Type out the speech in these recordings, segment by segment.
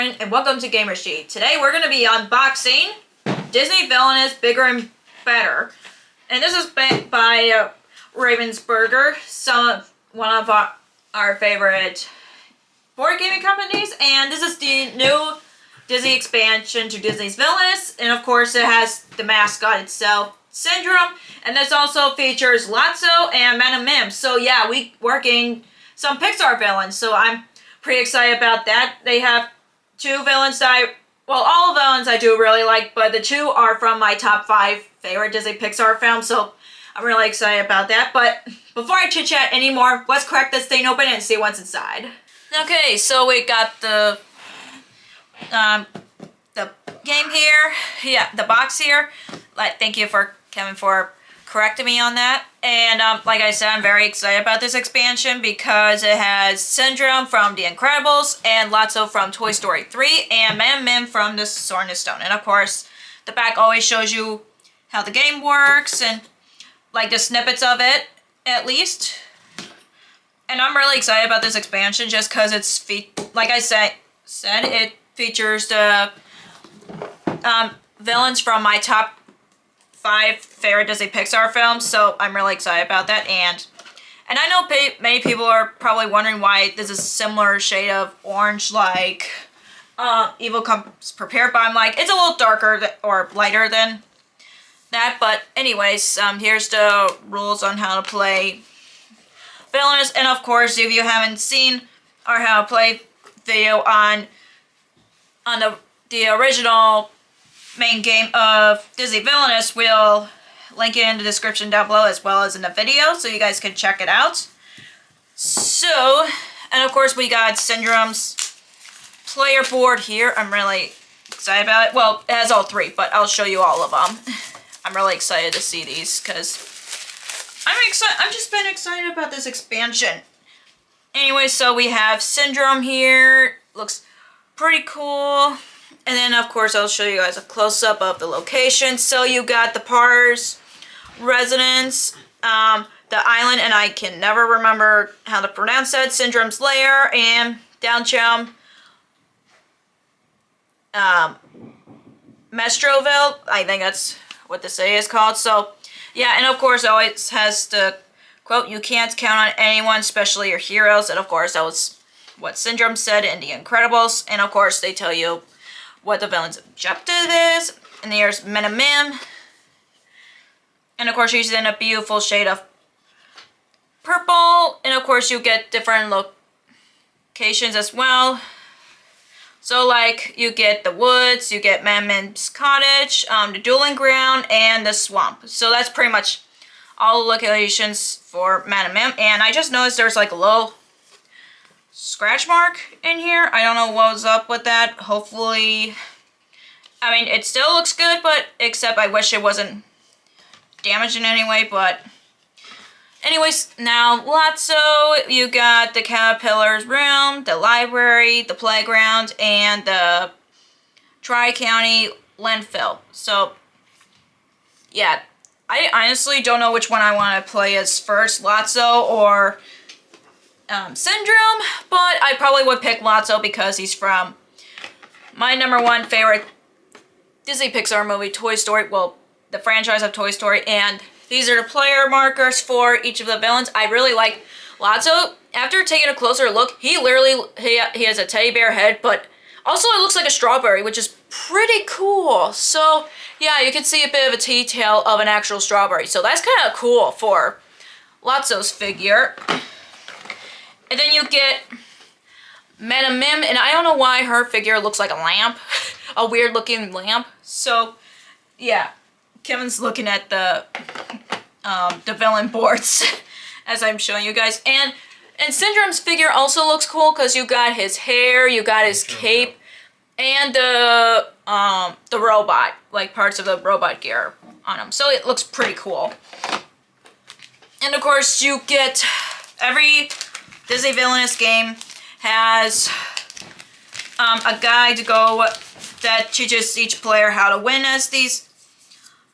morning and welcome to Gamer's G. Today we're going to be unboxing Disney Villainous Bigger and Better. And this is by Ravensburger, one of our favorite board gaming companies. And this is the new Disney expansion to Disney's Villainous. And of course it has the mascot itself, Syndrome. And this also features Lotso and Mim. So yeah, we working some Pixar villains. So I'm pretty excited about that. They have two villains that all villains I do really like, but the two are from my top 5 favorite Disney Pixar films, so I'm really excited about that. But before I chit-chat anymore, let's crack this thing open and see what's inside. Okay, so we got the game here. Yeah, the box here. Thank you for Kevin for correcting me on that. And like I said, I'm very excited about this expansion because it has Syndrome from The Incredibles and Lotso from Toy Story 3 and Mim from the Sword and the Stone. And of course, the back always shows you how the game works and like the snippets of it, at least. And I'm really excited about this expansion just because it's, like I said, it features the villains from my top 5 favorite Disney Pixar films, so I'm really excited about that. And I know many people are probably wondering why this is a similar shade of orange like Evil Comes Prepared, but I'm like, it's a little darker or lighter than that. But anyways, here's the rules on how to play Villainous. And of course, if you haven't seen our how to play video on the original main game of Disney Villainous, we'll link it in the description down below as well as in the video so you guys can check it out. So, and of course we got Syndrome's player board here. I'm really excited about it. Well, it has all 3, but I'll show you all of them. I'm really excited to see these because I've just been excited about this expansion. Anyway, so we have Syndrome here. Looks pretty cool. And then, of course, I'll show you guys a close-up of the location. So you got the Pars residence, the island, and I can never remember how to pronounce that, Syndrome's lair, and downtown Mestroville. I think that's what the city is called. So, yeah, and of course, it always has the quote, "You can't count on anyone, especially your heroes." And, of course, that was what Syndrome said in The Incredibles. And, of course, they tell you what the villain's objective is. And there's Mim. And of course she's in a beautiful shade of purple. And of course you get different locations as well. So like you get the woods, you get Mim's cottage, the dueling ground, and the swamp. So that's pretty much all the locations for Mim. And I just noticed there's like a little scratch mark in here. I don't know what was up with that. Hopefully, I mean, it still looks good, but except I wish it wasn't damaged in any way. But anyways, now Lotso, you got the Caterpillar's room, the library, the playground, and the Tri-County landfill. So yeah, I honestly don't know which one I want to play as first, Lotso or Syndrome, but I probably would pick Lotso because he's from my #1 favorite Disney Pixar movie, Toy Story. Well, the franchise of Toy Story, and these are the player markers for each of the villains. I really like Lotso. After taking a closer look, he has a teddy bear head, but also it looks like a strawberry, which is pretty cool. So yeah, you can see a bit of a detail of an actual strawberry. So that's kind of cool for Lotso's figure. And then you get Mim, and I don't know why her figure looks like a lamp, a weird looking lamp. So, yeah, Kevin's looking at the villain boards as I'm showing you guys. And Syndrome's figure also looks cool because you got his hair, you got his cape, and the robot, like parts of the robot gear on him. So it looks pretty cool. And of course, you get every Disney Villainous game has a guide to go that teaches each player how to win as these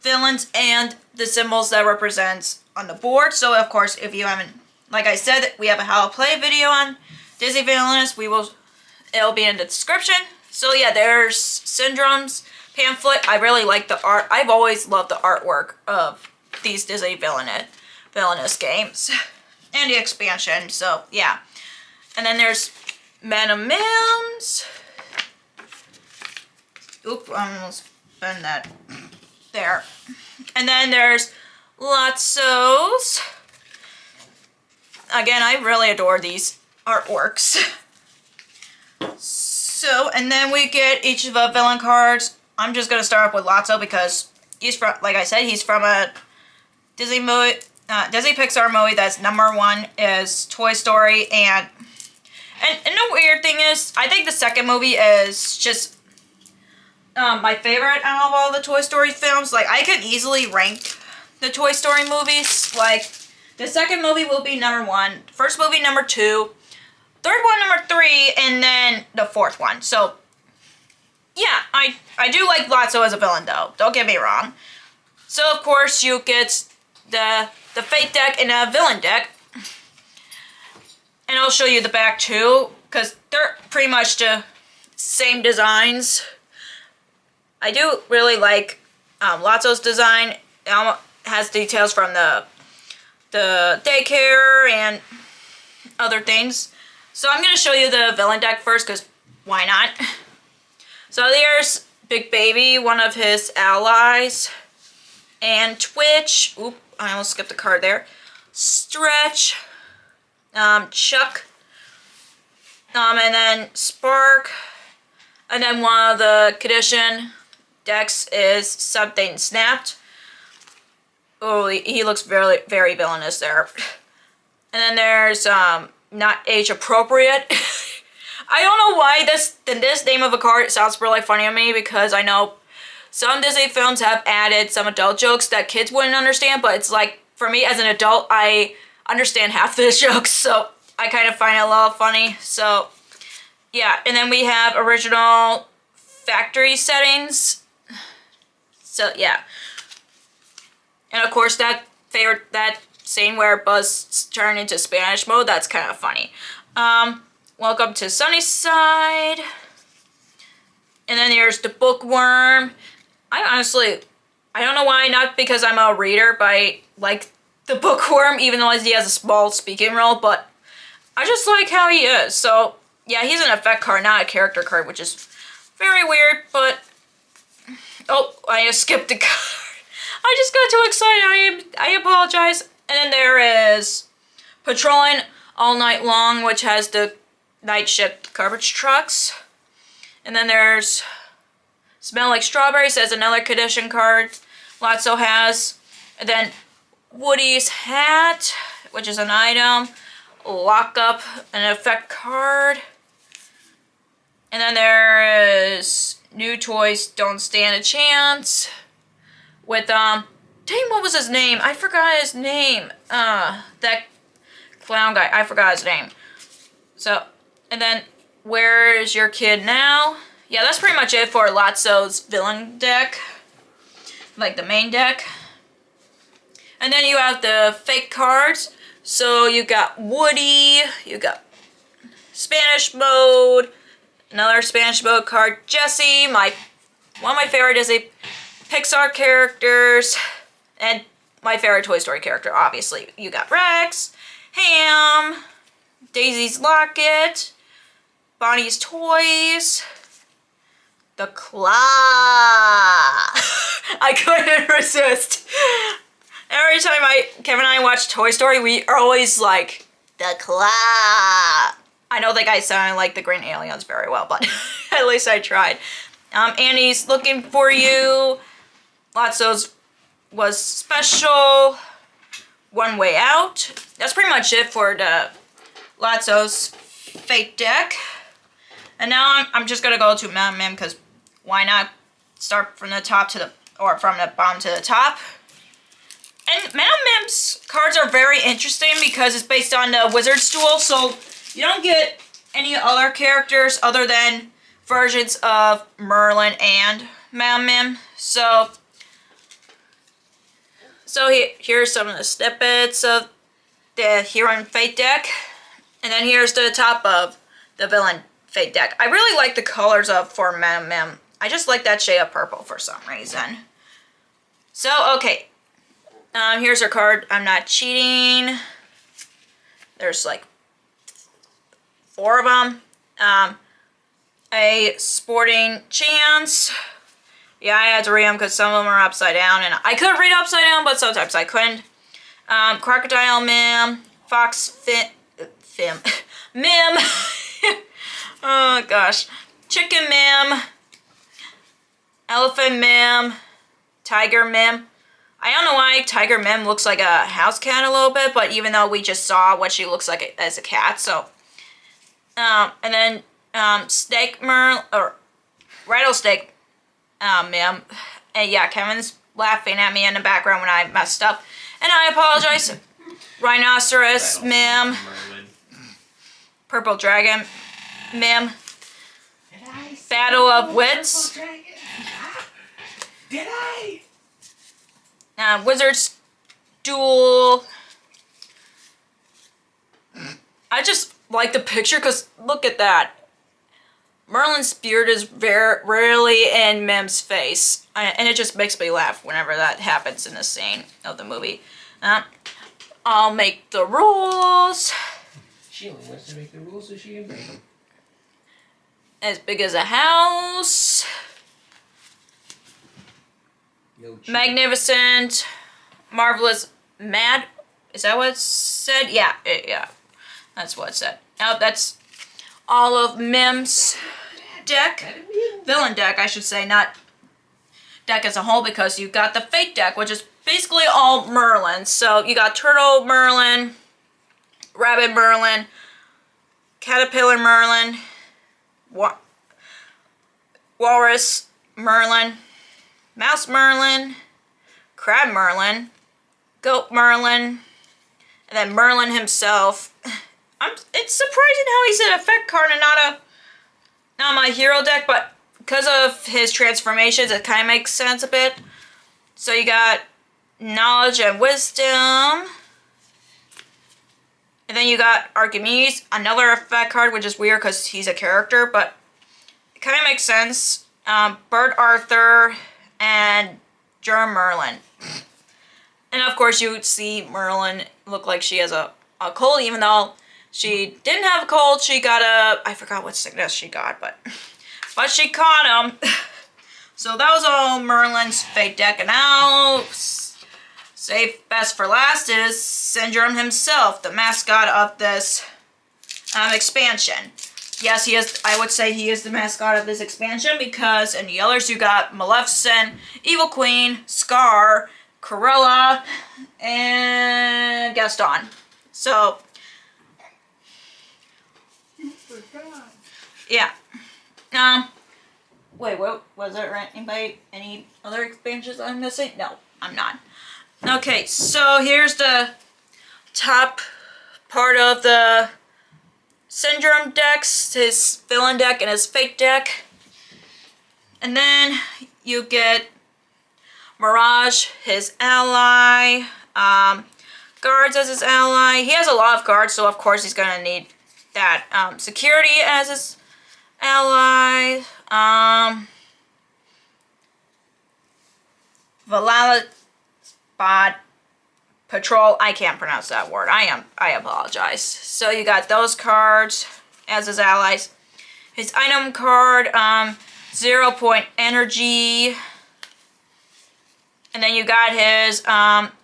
villains and the symbols that represents on the board. So of course, if you haven't, like I said, we have a how to play video on Disney Villainous. It'll be in the description So yeah, there's Syndrome's pamphlet. I really like the art. I've always loved the artwork of these Disney Villainous games. And the expansion, so yeah. And then there's Mims. Oop, I almost bent that there. And then there's Lotso's. Again, I really adore these artworks. So, and then we get each of the villain cards. I'm just gonna start off with Lotso because he's from, like I said, he's from a Disney movie, Disney Pixar movie that's #1 is Toy Story, and the weird thing is, I think the second movie is just my favorite out of all the Toy Story films. Like, I could easily rank the Toy Story movies. Like, the second movie will be #1, first movie #2, third one #3, and then the fourth one. So, yeah, I do like Lotso as a villain, though. Don't get me wrong. So, of course, you get the Fate deck and a villain deck. And I'll show you the back, too, because they're pretty much the same designs. I do really like Lotso's design. It has details from the daycare and other things. So I'm going to show you the villain deck first, because why not? So there's Big Baby, one of his allies. And Twitch. Oop, I almost skipped a card there. Stretch. Chuck. And then Spark. And then one of the condition decks is Something Snapped. Oh, he looks very, very villainous there. And then there's Not Age Appropriate. I don't know why this name of a card sounds really funny to me, because I know some Disney films have added some adult jokes that kids wouldn't understand, but it's like, for me as an adult, I understand half the jokes, so I kind of find it a little funny. So, yeah, and then we have original factory settings. So, yeah. And of course, that scene where Buzz turned into Spanish mode, that's kind of funny. Welcome to Sunnyside. And then there's the Bookworm. I don't know why, not because I'm a reader, but I like the Bookworm, even though he has a small speaking role, but I just like how he is. So, yeah, he's an effect card, not a character card, which is very weird, but... Oh, I just skipped a card. I just got too excited. I apologize. And then there is Patrolling All Night Long, which has the night shift garbage trucks. And then there's Smell Like Strawberries as another condition card Lotso has. And then Woody's Hat, which is an item. Lock Up, an effect card. And then there is New Toys Don't Stand a Chance. With, dang, what was his name? I forgot his name. That clown guy, I forgot his name. So, and then Where Is Your Kid Now? Yeah, that's pretty much it for Lotso's villain deck. Like the main deck. And then you have the fake cards. So you got Woody, you got Spanish mode, another Spanish mode card, Jessie, one of my favorite Disney Pixar characters, and my favorite Toy Story character, obviously. You got Rex, Ham, Daisy's Locket, Bonnie's Toys, the Claw. I couldn't resist. Every time Kevin and I watch Toy Story, we are always like, the Claw. I don't think I sound like the Green Aliens very well, but at least I tried. Annie's Looking For You. Lotso's Was Special. One Way Out. That's pretty much it for the Lotso's Fate deck. And now I'm just gonna go to Madam Mim, because why not start from the top to the, or from the bottom to the top. And Madam Mim's cards are very interesting because it's based on the Wizard's Duel, so you don't get any other characters other than versions of Merlin and Madam Mim. So here's some of the snippets of the Hero and Fate deck. And then here's the top of the villain fate deck. I really like the colors for Mem. I just like that shade of purple for some reason. So, okay. Here's her card. I'm not cheating. There's like 4 of them. A sporting chance. Yeah, I had to read them because some of them are upside down, and I could read upside down, but sometimes I couldn't. Crocodile Mim, Fox Mim. Oh gosh. Chicken Mim, Elephant Mim, Tiger Mim. I don't know why Tiger Mim looks like a house cat a little bit, but even though we just saw what she looks like as a cat, so. And then Rattlesnake Mim. And yeah, Kevin's laughing at me in the background when I messed up. And I apologize. Rhinoceros Mim. Purple Dragon Mim. Battle of Wits. Did I? Wizard's Duel. I just like the picture because look at that. Merlin's beard is rarely in Mim's face. And it just makes me laugh whenever that happens in the scene of the movie. I'll make the rules. She only wants to make the rules so she can break them. As big as a house. No cheating. Magnificent. Marvelous. Mad. Is that what it said? Yeah. Yeah. That's what it said. Oh, that's all of Mim's deck. Villain deck, I should say, not deck as a whole, because you got the fake deck, which is basically all Merlin. So you got Turtle Merlin, Rabbit Merlin, Caterpillar Merlin, Walrus Merlin, Mouse Merlin, Crab Merlin, Goat Merlin, and then Merlin himself. It's surprising how he's an effect card and not my hero deck, but because of his transformations, it kind of makes sense a bit. So you got Knowledge and Wisdom. And then you got Archimedes, another effect card, which is weird because he's a character, but it kind of makes sense. Bird Arthur and Germ Merlin. And of course you see Merlin look like she has a cold, even though she didn't have a cold. She got I forgot what sickness she got, but she caught him. So that was all Merlin's fake deck. And now, save best for last is Syndrome himself, the mascot of this expansion. Yes, he is. I would say he is the mascot of this expansion because in the others you got Maleficent, Evil Queen, Scar, Cruella, and Gaston. So, yeah. Wait, what was there any other expansions I'm missing? No, I'm not. Okay, so here's the top part of the Syndrome decks, his villain deck and his fake deck. And then you get Mirage, his ally, guards as his ally. He has a lot of guards, so of course he's gonna need that security as his ally. Valala Patrol. I can't pronounce that word. I apologize. So you got those cards as his allies. His item card, 0 point energy. And then you got his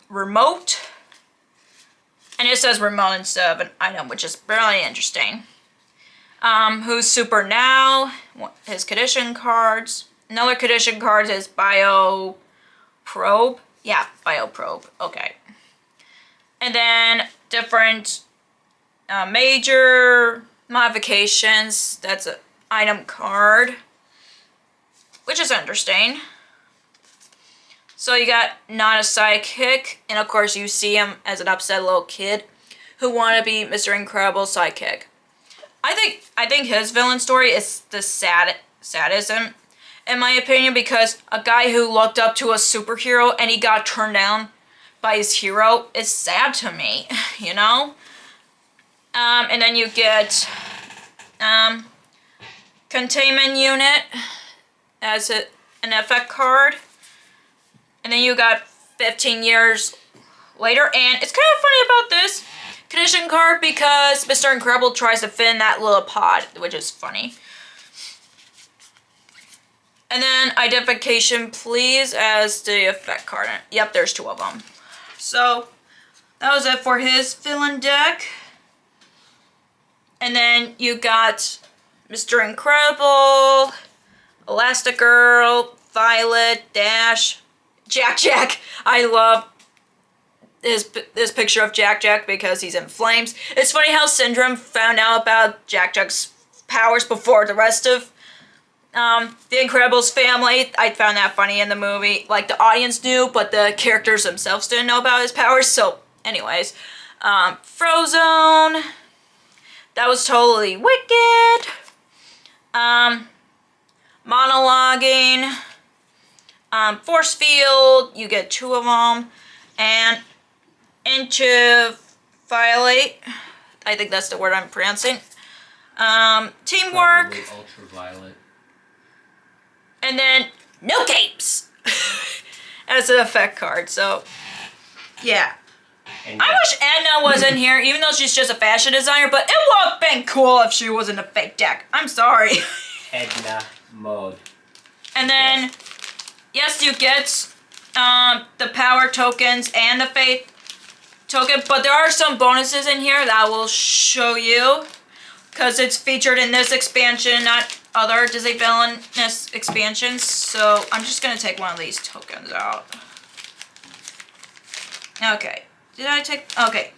remote. And it says remote instead of an item, which is really interesting. Who's super now? His condition cards. Another condition card is Bio Probe. Yeah, Bio Probe. Okay. And then different major modifications. That's an item card, which is interesting. So you got not a sidekick, and of course you see him as an upset little kid who wanted to be Mr. Incredible's sidekick. I think his villain story is the sadism, in my opinion, because a guy who looked up to a superhero and he got turned down by his hero is sad to me, you know? And then you get containment unit as an effect card. And then you got 15 years later. And it's kind of funny about this condition card because Mr. Incredible tries to fit in that little pod, which is funny. And then identification please as the effect card. Yep, there's 2 of them. So that was it for his villain deck. And then you got Mr. Incredible, Elastigirl, Violet, Dash, Jack. I love this picture of Jack because he's in flames. It's funny how Syndrome found out about Jack's powers before the rest of the Incredibles family. I found that funny in the movie. Like, the audience knew, but the characters themselves didn't know about his powers. So, anyways, Frozone. That was totally wicked. Monologuing. Force Field. You get 2 of them. And Violate. I think that's the word I'm pronouncing. Teamwork. Probably ultraviolet. And then no capes as an effect card. So, yeah. And I wish Edna was in here, even though she's just a fashion designer, but it would have been cool if she was in a fake deck. I'm sorry. Edna mode. And then, yes, you get the power tokens and the fate token, but there are some bonuses in here that I will show you because it's featured in this expansion, not other Disney Villainous expansions. So I'm just going to take one of these tokens out. Okay. Did I take... Okay.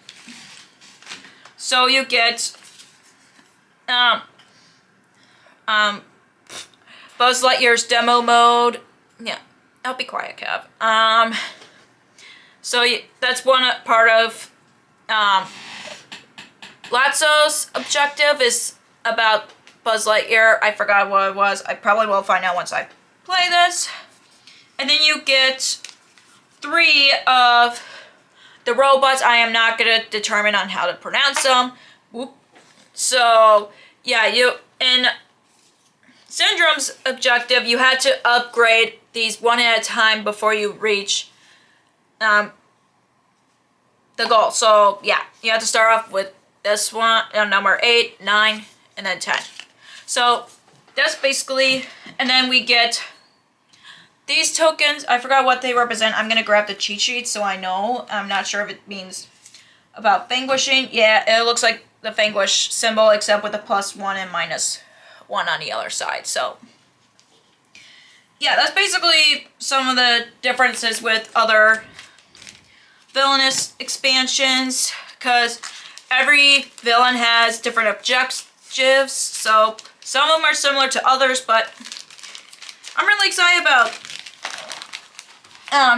So you get... Buzz Lightyear's demo mode. Yeah. I'll be quiet, Kev. So that's one part of... Lotso's objective is about Buzz Lightyear. I forgot what it was. I probably will find out once I play this. And then you get 3 of the robots. I am not going to determine on how to pronounce them. Whoop. So, yeah, in Syndrome's objective, you had to upgrade these one at a time before you reach the goal. So, yeah, you have to start off with this one, number 8, 9, and then 10. So, that's basically, and then we get these tokens. I forgot what they represent. I'm going to grab the cheat sheet so I know. I'm not sure if it means about vanquishing. Yeah, it looks like the vanquish symbol except with a +1 and -1 on the other side. So, yeah, that's basically some of the differences with other Villainous expansions, because every villain has different objectives, so some of them are similar to others, but I'm really excited about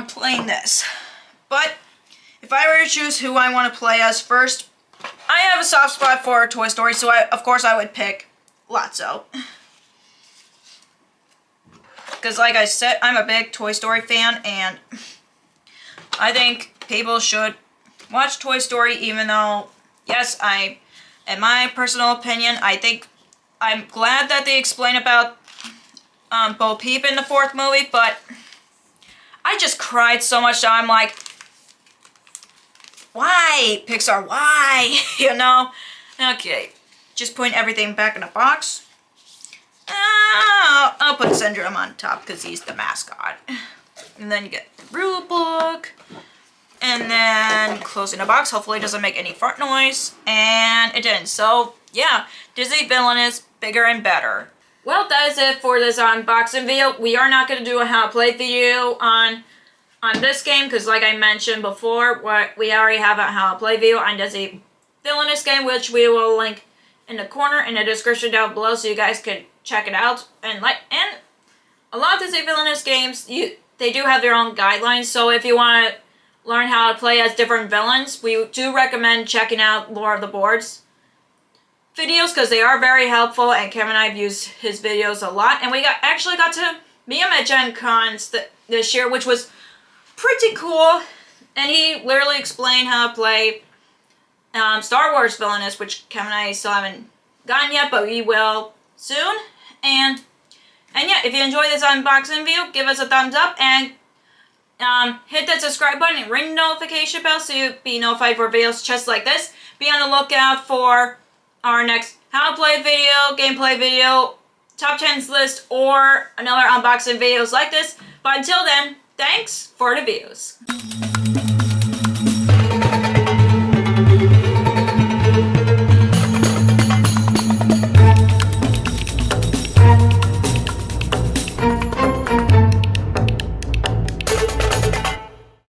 playing this. But if I were to choose who I want to play as first, I have a soft spot for Toy Story, so of course I would pick Lotso. Because like I said, I'm a big Toy Story fan, and I think people should watch Toy Story, even though, yes, in my personal opinion, I think I'm glad that they explain about Bo Peep in the 4th movie, but I just cried so much that I'm like, why, Pixar, why? You know? Okay, just putting everything back in a box. I'll put Syndrome on top because he's the mascot. And then you get the rule book. And then closing the box. Hopefully it doesn't make any fart noise. And it didn't. So, yeah. Disney Villainous bigger and better. Well, that is it for this unboxing video. We are not going to do a how to play video on this game. Because like I mentioned before, we already have a how to play video on Disney Villainous game. Which we will link in the corner in the description down below. So you guys can check it out. And a lot of Disney Villainous games, they do have their own guidelines. So if you want to learn how to play as different villains, we do recommend checking out Lore of the Boards videos because they are very helpful, and Kevin and I have used his videos a lot, and we actually got to meet him at Gen Cons this year, which was pretty cool, and he literally explained how to play Star Wars Villainous, which Kevin and I still haven't gotten yet, but we will soon, And yeah, if you enjoyed this unboxing video, give us a thumbs up and hit that subscribe button and ring the notification bell so you'll be notified for videos just like this. Be on the lookout for our next how to play video, gameplay video, top 10s list, or another unboxing videos like this. But until then, thanks for the views.